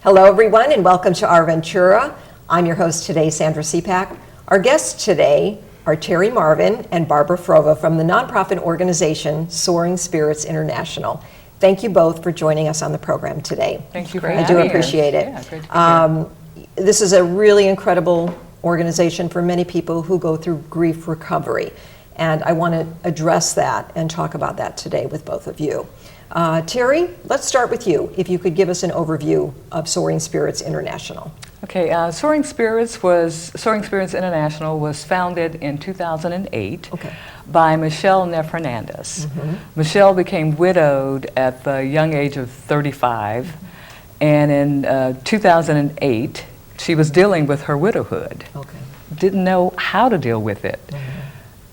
Hello everyone and welcome to Our Ventura. I'm your host today, Sandra Siepak. Our guests today are Terry Marvin and Barbara Frova from the nonprofit organization Soaring Spirits International. Thank you both for joining us on the program today. Thank you for I do appreciate it. Yeah, great to be here. This is a really incredible organization for many people who go through grief recovery. And I want to address that and talk about that today with both of you. Terry, let's start with you. If you could give us an overview of Soaring Spirits International. Okay, Soaring Spirits International was founded in 2008 by Michelle Neff Hernandez. Michelle became widowed at the young age of 35, and in 2008 she was dealing with her widowhood. Didn't know how to deal with it.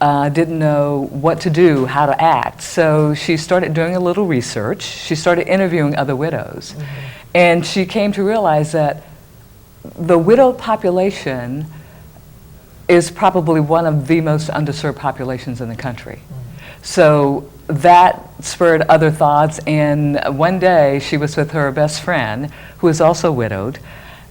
Didn't know what to do, how to act. So she started doing a little research. She started interviewing other widows. And she came to realize that the widow population is probably one of the most underserved populations in the country. So that spurred other thoughts, and one day she was with her best friend, who is also widowed.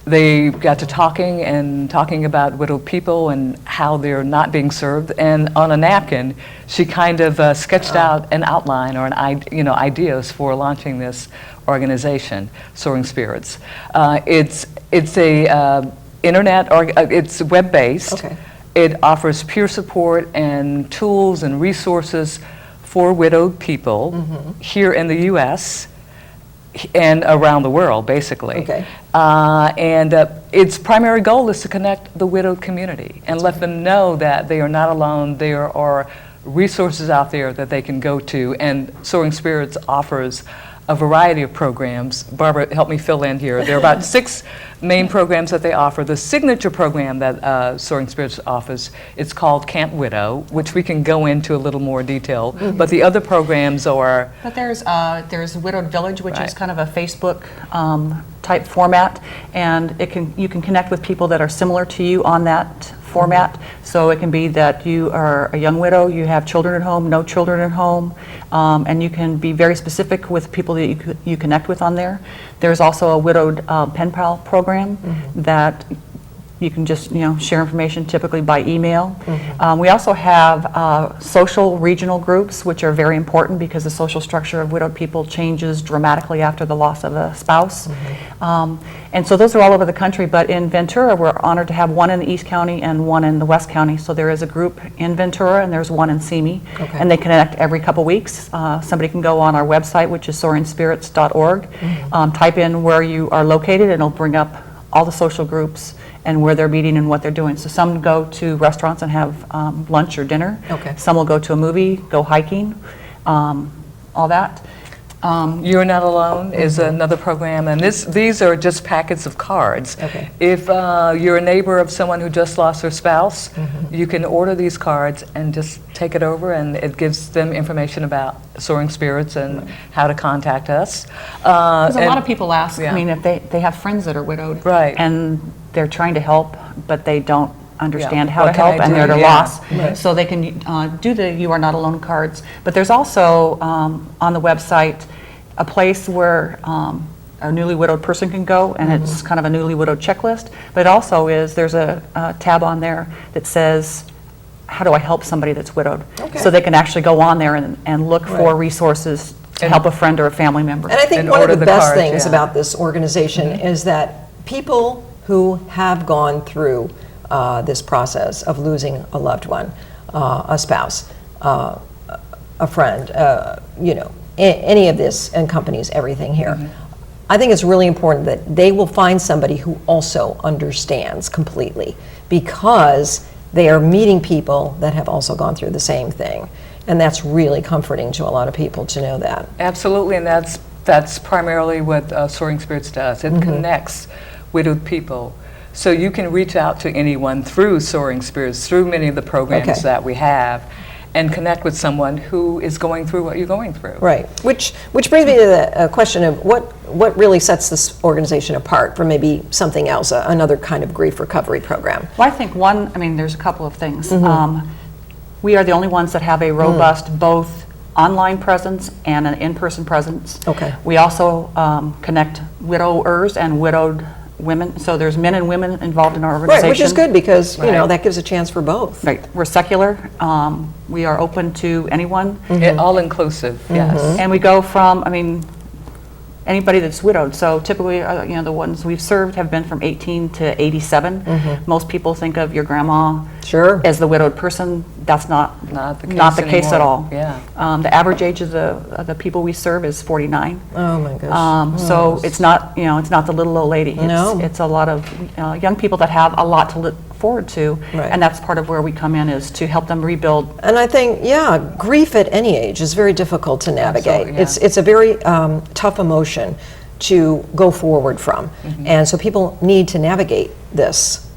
They got to talking about widowed people and how they're not being served. And on a napkin, she kind of sketched out an outline or ideas for launching this organization, Soaring Spirits. It's a it's web-based. It offers peer support and tools and resources for widowed people here in the U.S. and around the world, basically. Its primary goal is to connect the widowed community and let them know that they are not alone. There are resources out there that they can go to, and Soaring Spirits offers a variety of programs. Barbara, help me fill in here. There are about 6 main programs that they offer. The signature program that Soaring Spirits offers, it's called Camp Widow, which we can go into a little more detail. But the other programs are... But there's Widowed Village, which is kind of a Facebook type format, and you can connect with people that are similar to you on that format. So it can be that you are a young widow, you have children at home, no children at home, and you can be very specific with people that you connect with on there. There's also a widowed pen pal program that you can just share information, typically by email. We also have social regional groups, which are very important because the social structure of widowed people changes dramatically after the loss of a spouse. And so those are all over the country, but in Ventura we're honored to have one in the East County and one in the West County. So there is a group in Ventura and there's one in Simi, and they connect every couple weeks. Somebody can go on our website, which is soaringspirits.org, type in where you are located and it'll bring up all the social groups and where they're meeting and what they're doing. So some go to restaurants and have lunch or dinner. Some will go to a movie, go hiking, all that. You're Not Alone is another program, and these are just packets of cards. If you're a neighbor of someone who just lost their spouse, you can order these cards and just take it over, and it gives them information about Soaring Spirits and how to contact us. Because a lot of people ask, I mean, if they have friends that are widowed, and they're trying to help, but they don't understand how to help, and they're at a loss. So they can do the You Are Not Alone cards. But there's also on the website a place where a newly widowed person can go, and it's kind of a newly widowed checklist. But it also there's a tab on there that says, how do I help somebody that's widowed? So they can actually go on there and look for resources to help a friend or a family member. And I think one of the best things about this organization is that people who have gone through this process of losing a loved one, a spouse, a friend, any of this encompasses everything here. I think it's really important that they will find somebody who also understands completely, because they are meeting people that have also gone through the same thing. And that's really comforting to a lot of people to know that. Absolutely, and that's primarily what Soaring Spirits does. It connects widowed people. So you can reach out to anyone through Soaring Spirits, through many of the programs that we have, and connect with someone who is going through what you're going through. Right, which brings me to the question of what really sets this organization apart from maybe something else, another kind of grief recovery program. Well, I think there's a couple of things. We are the only ones that have a robust both online presence and an in-person presence. Okay. We also connect widowers and widowed women, so there's men and women involved in our organization. Right, which is good because, you know, Right. that gives a chance for both. Right, we're secular, we are open to anyone, All inclusive, yes. and we go from, I mean, anybody that's widowed. So typically, you know, the ones we've served have been from 18 to 87. Most people think of your grandma Sure. as the widowed person. That's not Not the case at anymore. all. Yeah. The average age of the people we serve is 49. Oh, my gosh. So it's not, you know, it's not the little old lady. No. It's a lot of young people that have a lot to look forward to, Right. and that's part of where we come in, is to help them rebuild. And I think, yeah, grief at any age is very difficult to navigate. Absolutely, yeah. It's a very tough emotion to go forward from. And so people need to navigate this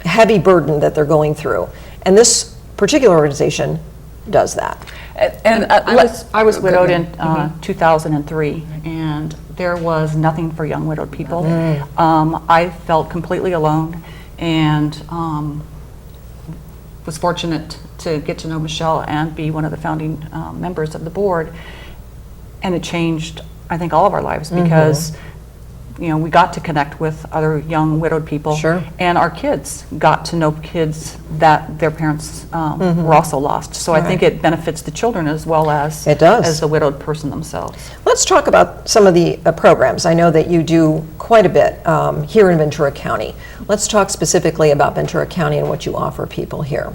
heavy burden that they're going through. And this particular organization does that. And I was widowed in 2003, and there was nothing for young widowed people. I felt completely alone, and was fortunate to get to know Michelle and be one of the founding members of the board. And it changed, I think, all of our lives, because you know, we got to connect with other young widowed people. Sure. And our kids got to know kids that their parents were also lost. So I think it benefits the children as well as It does. as the widowed person themselves. Let's talk about some of the programs. I know that you do quite a bit here in Ventura County. Let's talk specifically about Ventura County and what you offer people here.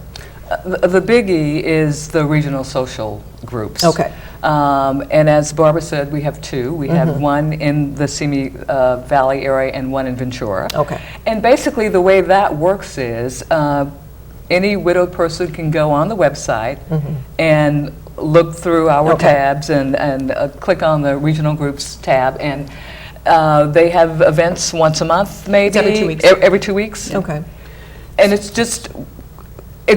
The biggie is the regional social groups. Okay. And as Barbara said, we have two. We have one in the Simi Valley area and one in Ventura. Okay. And basically the way that works is any widowed person can go on the website and look through our Okay. tabs and click on the regional groups tab, and they have events once a month, maybe. It's every 2 weeks. Every 2 weeks. Okay. And it's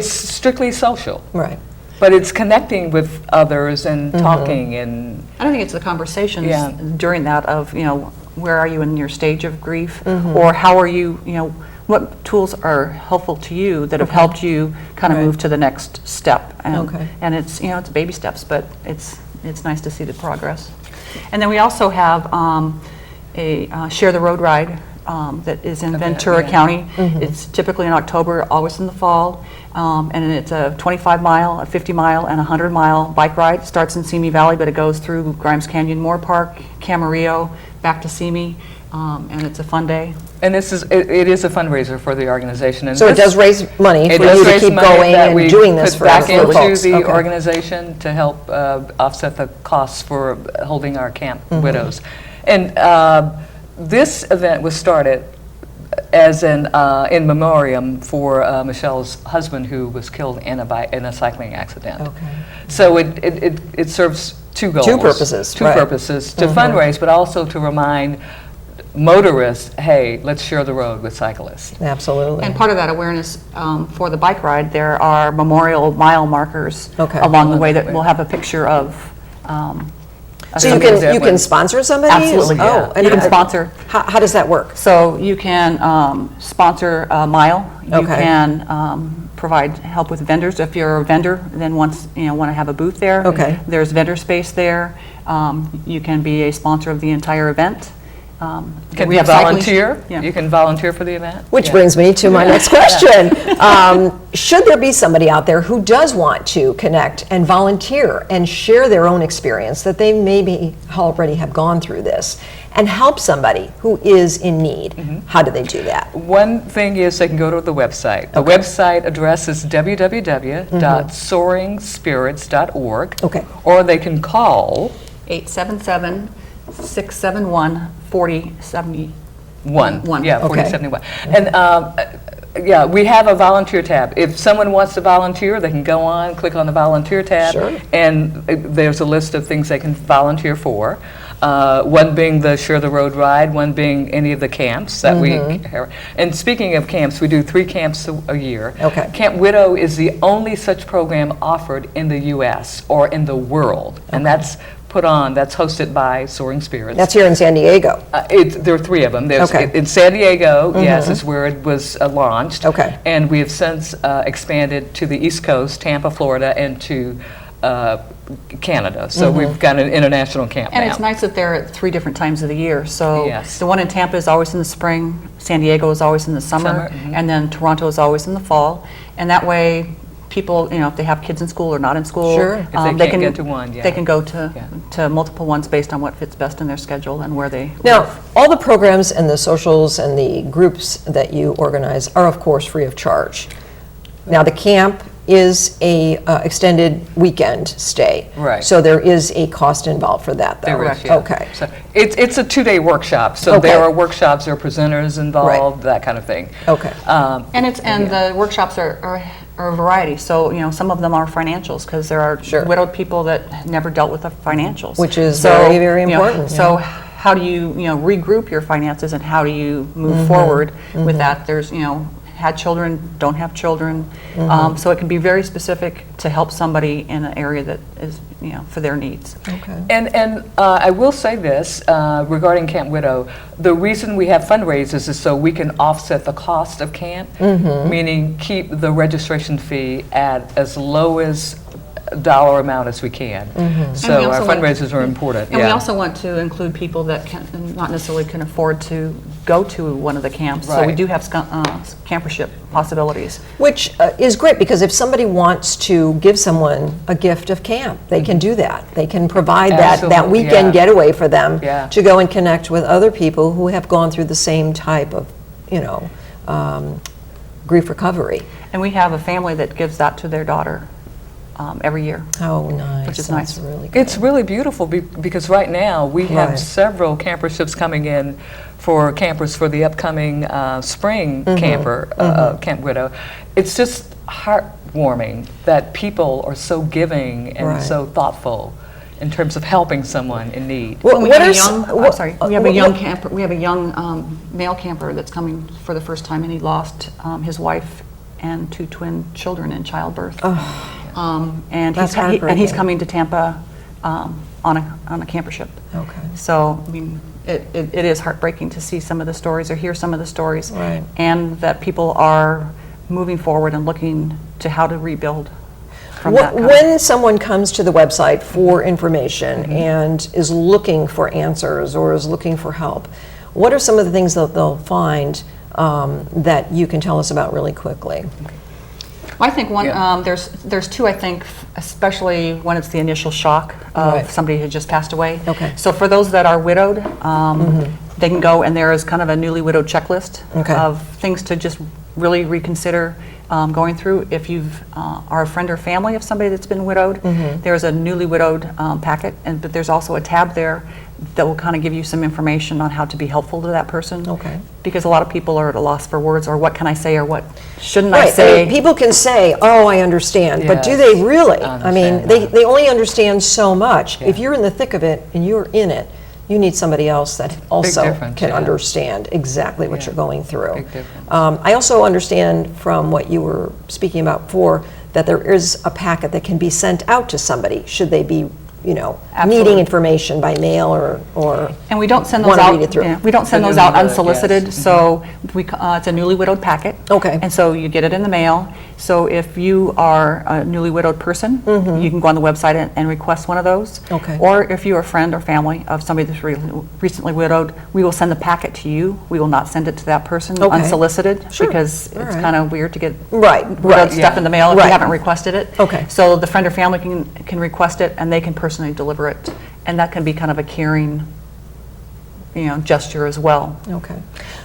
strictly social. Right. But it's connecting with others and talking and I don't think it's the conversations Yeah. during that of, you know, where are you in your stage of grief, or how are you, you know, what tools are helpful to you that have helped you kind of Right. move to the next step. And, Okay. and it's, you know, it's baby steps, but it's nice to see the progress. And then we also have a Share the Road ride that is in Ventura yeah. County. It's typically in October, always in the fall. And it's a 25-mile, a 50-mile, and a 100-mile bike ride. It starts in Simi Valley, but it goes through Grimes Canyon, Moore Park, Camarillo, back to Simi, and it's a fun day. and this is it is a fundraiser for the organization. And So it this- does raise money it for does you to raise keep money going that and we doing this put for back other into folks. the Okay. organization to help offset the costs for holding our camp widows. And this event was started as an in memoriam for Michelle's husband, who was killed in a cycling accident. Okay. So it serves two goals. Two purposes, Two right. purposes, to fundraise, but also to remind motorists, hey, let's share the road with cyclists. Absolutely. And part of that awareness for the bike ride, there are memorial mile markers Okay. along the way that will have a picture of. So you somebody can that you can went- sponsor somebody? Absolutely. Oh, and You can sponsor. How does that work? So you can sponsor a mile. You Okay. can provide help with vendors. If you're a vendor, then want to have a booth there. Okay. There's vendor space there. You can be a sponsor of the entire event. Can we you have cycling- volunteer? Yeah. You can volunteer for the event? Which Yeah. brings me to my next question. Should there be somebody out there who does want to connect and volunteer and share their own experience, that they maybe already have gone through this, and help somebody who is in need, how do they do that? One thing is they can go to the website. The website address is www.soaringspirits.org. Okay. Or they can call 877-671-4070. 1. Yeah, Okay. 4071. And yeah, we have a volunteer tab. If someone wants to volunteer, they can go on, click on the volunteer tab, Sure. and there's a list of things they can volunteer for. One being the Share the Road ride, one being any of the camps that we. And speaking of camps, we do 3 camps a year. Okay. Camp Widow is the only such program offered in the U.S. or in the world, and that's hosted by Soaring Spirits. That's here in San Diego. There are 3 of them. There's Okay. in San Diego, yes, is where it was launched. Okay. And we have since expanded to the East Coast, Tampa, Florida, and to Canada. So we've got an international camp And now. it's nice that they're at 3 different times of the year. So Yes. the one in Tampa is always in the spring, San Diego is always in the summer, and then Toronto is always in the fall. And that way, people, if they have kids in school or not in school, Sure. If they can't get to one, yeah. they can go to Yeah. to multiple ones based on what fits best in their schedule and where they Now, live. all the programs and the socials and the groups that you organize are, of course, free of charge. Now, the camp is a extended weekend stay. Right. So there is a cost involved for that, though. There is, yeah. Okay. So it's a 2-day workshop. So Okay. there are workshops, there are presenters involved, that kind of thing. Okay. And the workshops are a variety. So, some of them are financials because there are Sure. widowed people that never dealt with the financials. Which is very, very important, So how do you, regroup your finances and how do you move forward with that? There's, had children, don't have children. So it can be very specific to help somebody in an area that is, for their needs. Okay. And I will say this regarding Camp Widow, the reason we have fundraisers is so we can offset the cost of camp, meaning keep the registration fee at as low as dollar amount as we can. So we our also want- fundraisers are important. And we yeah. also want to include people that not necessarily can afford to go to one of the camps. So we Right. do have campership possibilities. Which is great, because if somebody wants to give someone a gift of camp, they can do that. They can provide that Absolutely, weekend yeah. getaway for them Yeah. to go and connect with other people who have gone through the same type of, grief recovery. And we have a family that gives that to their daughter every year. Oh, nice. Which is That's nice. really good. It's really beautiful because right now we have Right. several camperships coming in for campers for the upcoming spring Camp Widow. It's just heartwarming that people are so giving and Right. so thoughtful in terms of helping someone in need. What, We what have are a young, s- what- sorry, we have a what- young camper. We have a young male camper that's coming for the first time, and he lost his wife and 2 twin children in childbirth. And That's he's and he's heartbreaking. coming to Tampa on a camper ship. Okay. So I mean, it is heartbreaking to see some of the stories or hear some of the stories, Right. and that people are moving forward and looking to how to rebuild from that. kind of- When someone comes to the website for information and is looking for answers or is looking for help, what are some of the things that they'll find that you can tell us about really quickly? I think one, Yeah. there's 2, I think, especially when it's the initial shock of Right. somebody who just passed away. Okay. So for those that are widowed, they can go, and there is kind of a newly widowed checklist Okay. of things to just really reconsider going through. If you've are a friend or family of somebody that's been widowed, there's a newly widowed packet, but there's also a tab there that will kind of give you some information on how to be helpful to that person. Okay. Because a lot of people are at a loss for words, or what can I say, or what shouldn't I Right, say? people can say, "Oh, I understand," but do they Yes, really? I I mean, understand they only understand so much. If Yeah. you're in the thick of it and you're in it, you need somebody else that also difference, can yeah. understand exactly what Yeah. you're going through. Big difference. I also understand from what you were speaking about before that there is a packet that can be sent out to somebody should they be, needing Absolutely. information by mail or And we don't send those wanna out. read it through. Yeah, we don't send The those newly out widowed, unsolicited. yes. So it's a newly widowed packet. Okay. And so you get it in the mail. So if you are a newly widowed person, you can go on the website and request one of those. Okay. Or if you're a friend or family of somebody that's recently widowed, we will send the packet to you. We will not send it to that person Okay. unsolicited, Sure. because All it's right. kind of weird to get Right, widowed stuff in the mail if Right. you haven't requested it. Okay. So the friend or family can request it, and they can personally deliver it, and that can be kind of a caring, gesture as well. Okay.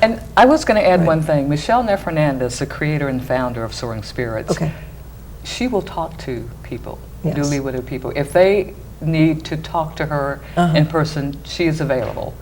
And I was going to add Right. one thing. Michelle Nefernandez, the creator and founder of Soaring Spirits, Okay. she will talk to people, Yes. newly widowed people. If they need to talk to her in person, she is available.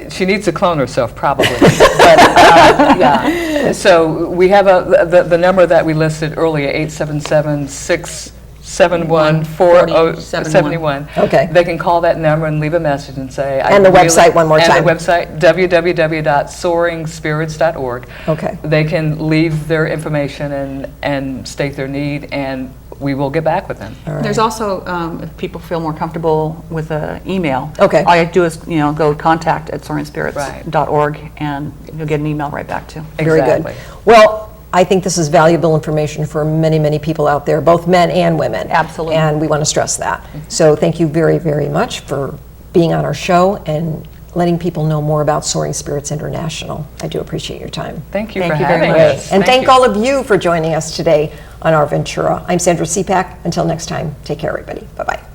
She needs to clone herself, probably. But, yeah. So we have the number that we listed earlier, 877-671-4071. Okay. They can call that number and leave a message and say. And the website one more time. And the website, www.soaringspirits.org. Okay. They can leave their information and state their need, and we will get back with them. All right. There's also, if people feel more comfortable with an email. Okay. All you have to do is, go contact@soaringspirits.org, and you'll get an email right back to. Very good. Exactly. Well, I think this is valuable information for many, many people out there, both men and women. Absolutely. And we want to stress that. So thank you very, very much for being on our show and letting people know more about Soaring Spirits International. I do appreciate your time. Thank you Thank for you very having much. us. And thank you. all of you for joining us today on Our Ventura. I'm Sandra Siepak. Until next time, take care, everybody. Bye-bye.